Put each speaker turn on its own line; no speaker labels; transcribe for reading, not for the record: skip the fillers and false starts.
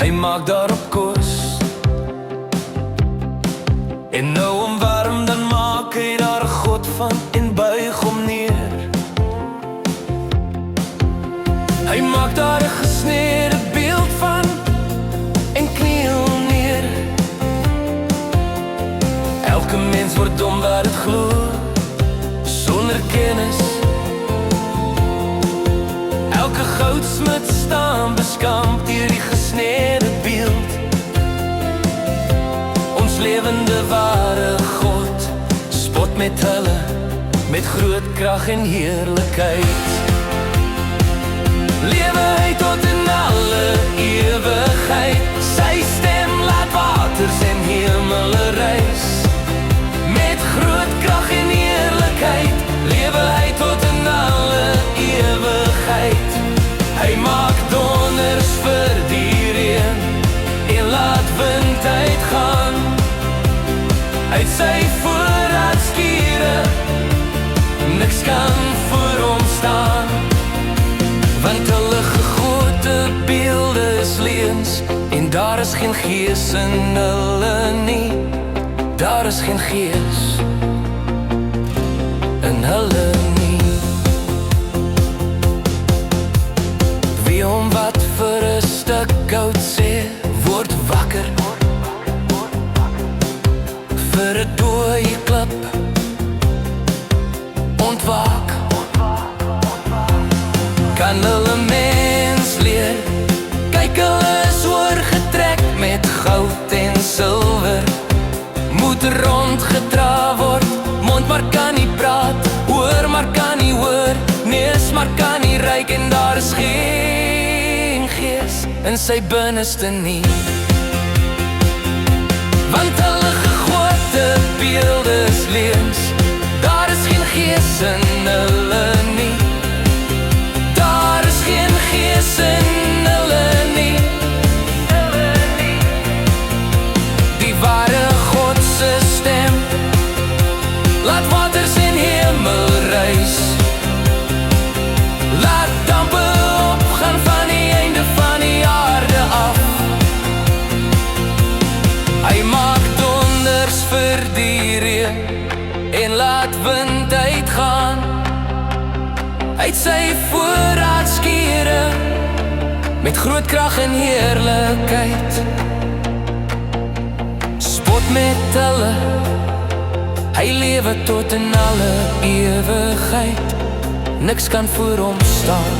Hy maak daarop koos. En nou om warm dan maak hy daar 'n god van en buig hom neer. Hy maak daar 'n gesnede beeld van en kniel neer. Elke mens word dom wat het glo, sonder kennis. Elke goudsmid staan beskamp deur die gesnede beeld. Ons lewende ware God spot met hulle, met groot krag en heerlikheid. Lewe hy tot in alle ewigheid. Sy stem laat waters en hemele reis. Met groot krag en eerlikheid lewe hy tot in alle ewigheid. Hy maak donders vir die reën en laat wind uitgaan. Uit sy voorraadskiere niks kan voor hom staan. Want hulle gegote beelde is leuns en daar is geen gees in hulle nie. Daar is geen gees in hulle nie. Wie hom wat vir 'n stuk goud sê, word wakker. Vir 'n dooie klip ontwaak. Kan hulle mens leer? Kyk, hulle is oorgetrek met goud en silwer. Moet rondgedra word, mond maar kan nie praat, hoor maar kan nie hoor, neus maar kan nie ruik en daar is geen gees in sy binneste nie. Want hulle gegote beelde is leuns, daar is geen gees in hulle nie. Daar is geen gees in hulle nie. Die ware God se stem laat waters in hemel reis. Laat dampe opgaan van die einde van die aarde af. Hy maak donders vir die reën en laat wind uitgaan. Uit sy voorraadskiere met groot krag en heerlikheid. Spot met hulle, hy lewe tot in alle ewigheid. Niks kan voor hom staan.